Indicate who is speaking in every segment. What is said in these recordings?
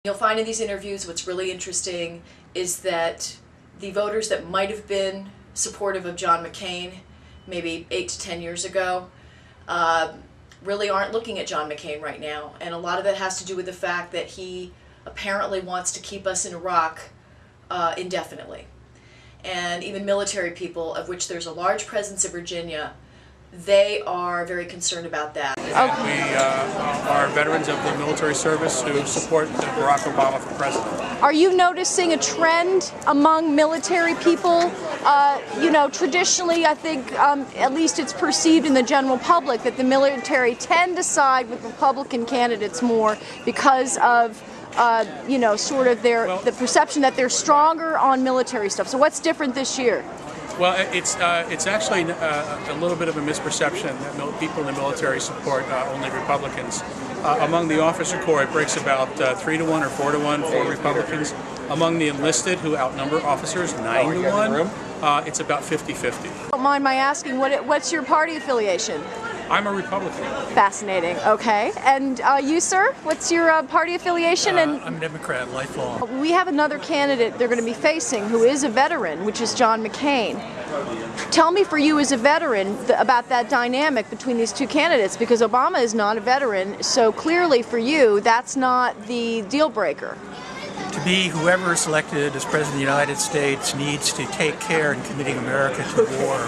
Speaker 1: You'll find in these interviews what's really interesting is that the voters that might have been supportive of John McCain maybe 8 to 10 years ago really aren't looking at John McCain right now. And a lot of that has to do with the fact that he apparently wants to keep us in Iraq indefinitely. And even military people, of which there's a large presence in Virginia, they are very concerned about that.
Speaker 2: We are veterans of the military service who support Barack Obama for president.
Speaker 3: Are you noticing a trend among military people? You know, traditionally, I think, at least it's perceived in the general public, that the military tend to side with Republican candidates more because of you know, sort of the perception that they're stronger on military stuff. So what's different this year?
Speaker 2: Well, it's actually a little bit of a misperception that people in the military support only Republicans. Among the officer corps, it breaks about 3 to 1 or 4 to 1 for Republicans. Among the enlisted, who outnumber officers 9 to 1, it's about 50-50.
Speaker 3: Don't mind my asking, what's your party affiliation?
Speaker 2: I'm a Republican.
Speaker 3: Fascinating. Okay. And you, sir? What's your party affiliation?
Speaker 4: I'm a Democrat, lifelong.
Speaker 3: We have another candidate they're going to be facing who is a veteran, which is John McCain. Tell me, for you as a veteran, about that dynamic between these two candidates, because Obama is not a veteran, so clearly for you, that's not the deal breaker.
Speaker 4: To me, whoever is elected as President of the United States needs to take care in committing America to war.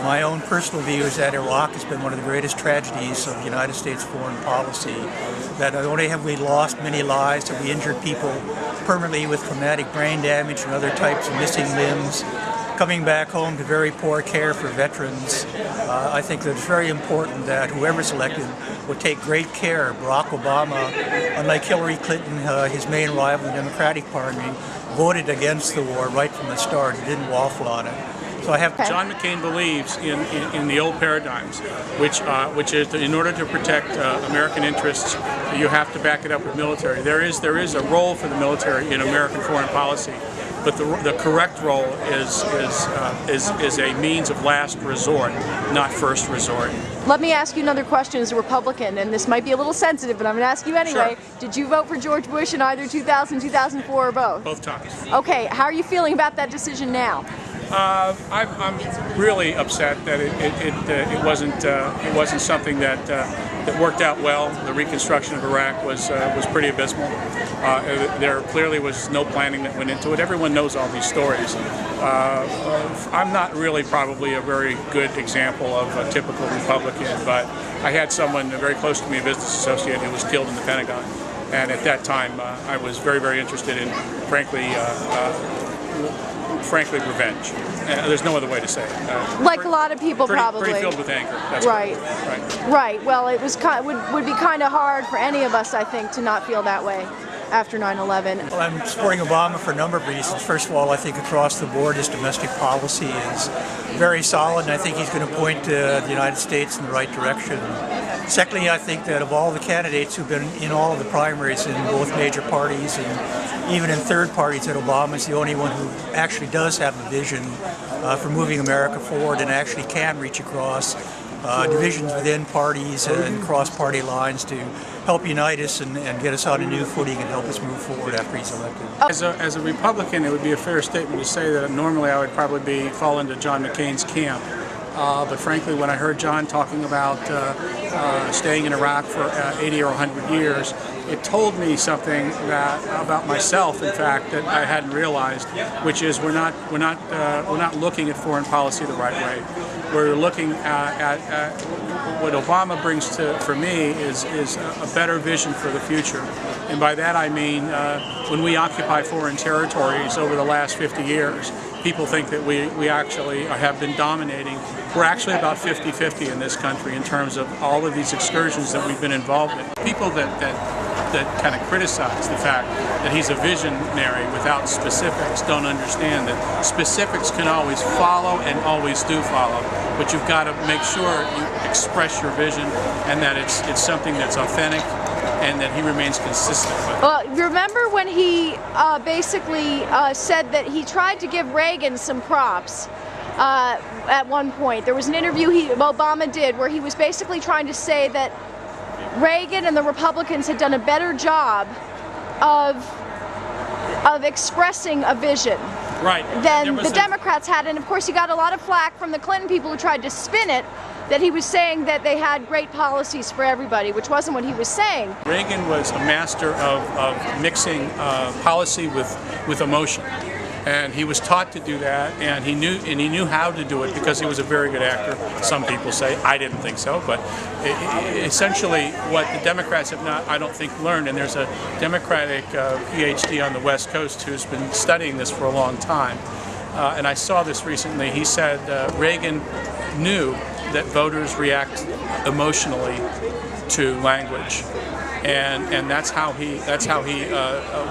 Speaker 4: My own personal view is that Iraq has been one of the greatest tragedies of United States foreign policy. That not only have we lost many lives, have we injured people permanently with traumatic brain damage and other types of missing limbs, coming back home to very poor care for veterans. I think that it's very important that whoever's elected will take great care. Barack Obama, unlike Hillary Clinton, his main rival in the Democratic Party, voted against the war right from the start. He didn't waffle on it. So I have
Speaker 2: John McCain believes in the old paradigms, which is in order to protect American interests, you have to back it up with military. There is a role for the military in American foreign policy, but the correct role is a means of last resort, not first resort.
Speaker 3: Let me ask you another question as a Republican, and this might be a little sensitive, but I'm going to ask you anyway.
Speaker 2: Sure.
Speaker 3: Did you vote for George Bush in either 2000, 2004, or both?
Speaker 2: Both times.
Speaker 3: Okay. How are you feeling about that decision now?
Speaker 2: I'm really upset that it wasn't something that worked out well. The reconstruction of Iraq was pretty abysmal. There clearly was no planning that went into it. Everyone knows all these stories. I'm not really probably a very good example of a typical Republican, but I had someone very close to me, a business associate, who was killed in the Pentagon, and at that time I was very, very interested in, frankly, revenge. There's no other way to say it.
Speaker 3: Like a lot of people, probably.
Speaker 2: Pretty filled with anger. That's
Speaker 3: right.
Speaker 2: Right.
Speaker 3: Well, it was would be kind of hard for any of us, I think, to not feel that way after 9/11.
Speaker 4: Well, I'm supporting Obama for a number of reasons. First of all, I think across the board his domestic policy is very solid, and I think he's going to point the United States in the right direction. Secondly, I think that of all the candidates who've been in all of the primaries in both major parties and even in third parties, that Obama is the only one who actually does have a vision for moving America forward and actually can reach across divisions within parties and cross-party lines to help unite us and get us on a new footing and help us move forward after he's elected.
Speaker 2: As a Republican, it would be a fair statement to say that normally I would probably fall into John McCain's camp. But frankly, when I heard John talking about staying in Iraq for 80 or 100 years, it told me something about myself, in fact, that I hadn't realized, which is we're not looking at foreign policy the right way. We're looking at what Obama brings for me is a better vision for the future. And by that I mean when we occupy foreign territories over the last 50 years, people think that we actually have been dominating. We're actually about 50-50 in this country in terms of all of these excursions that we've been involved in. People that kind of criticize the fact that he's a visionary without specifics don't understand that specifics can always follow and always do follow, but you've got to make sure you express your vision and that it's something that's authentic and that he remains consistent with.
Speaker 3: Well, remember when he basically said that he tried to give Reagan some props at one point? There was an interview Obama did where he was basically trying to say that Reagan and the Republicans had done a better job of expressing a vision
Speaker 2: Right.
Speaker 3: than the Democrats had. And of course, he got a lot of flack from the Clinton people who tried to spin it that he was saying that they had great policies for everybody, which wasn't what he was saying.
Speaker 2: Reagan was a master of mixing policy with emotion. And he was taught to do that, and he knew how to do it because he was a very good actor. Some people say. I didn't think so, but essentially, what the Democrats have not, I don't think, learned. And there's a Democratic PhD on the West Coast who's been studying this for a long time, and I saw this recently. He said Reagan knew that voters react emotionally to language. And that's how he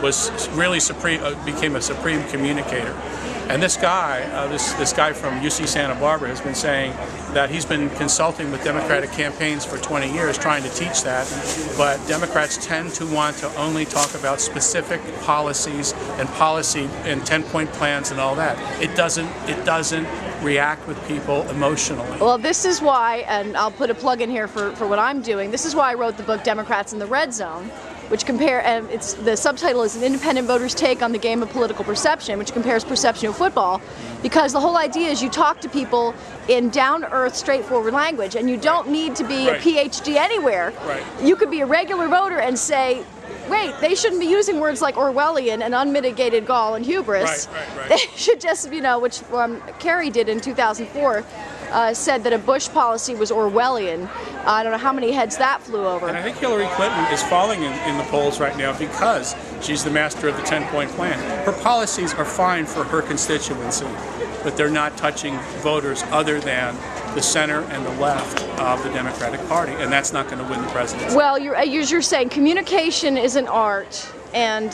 Speaker 2: was really became a supreme communicator. And this guy, this guy from UC Santa Barbara, has been saying that he's been consulting with Democratic campaigns for 20 years, trying to teach that. But Democrats tend to want to only talk about specific policies and 10-point plans and all that. It doesn't react with people emotionally.
Speaker 3: Well, this is why, and I'll put a plug in here for what I'm doing. This is why I wrote the book Democrats in the Red Zone, which the subtitle is An Independent Voter's Take on the Game of Political Perception, which compares perception to football, because the whole idea is you talk to people in down-to-earth, straightforward language, and you don't need to be a PhD anywhere.
Speaker 2: Right.
Speaker 3: You could be a regular voter and say, wait, they shouldn't be using words like Orwellian and unmitigated gall and hubris.
Speaker 2: Right.
Speaker 3: They should just, which Kerry did in 2004, said that a Bush policy was Orwellian. I don't know how many heads that flew over.
Speaker 2: And I think Hillary Clinton is falling in the polls right now because she's the master of the 10-point plan. Her policies are fine for her constituency, but they're not touching voters other than the center and the left of the Democratic Party, and that's not going to win the presidency.
Speaker 3: Well, you're saying communication is an art, and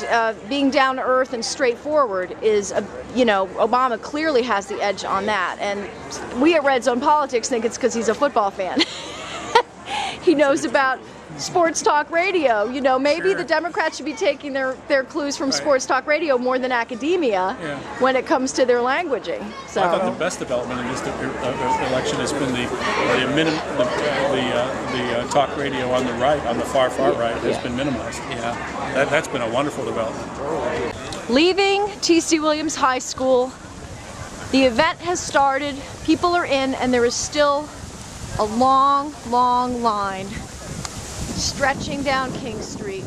Speaker 3: being down to earth and straightforward is, Obama clearly has the edge on that. And we at Red Zone Politics think it's because he's a football fan. He knows about sports talk radio. Maybe the Democrats should be taking their clues from sports talk radio more than academia when it comes to their languaging. So
Speaker 2: I thought the best development in this election has been the talk radio on the right, on the far right, has been minimized. Yeah, that's been a wonderful development.
Speaker 3: Leaving T.C. Williams High School, the event has started. People are in, and there is still a long line stretching down King Street.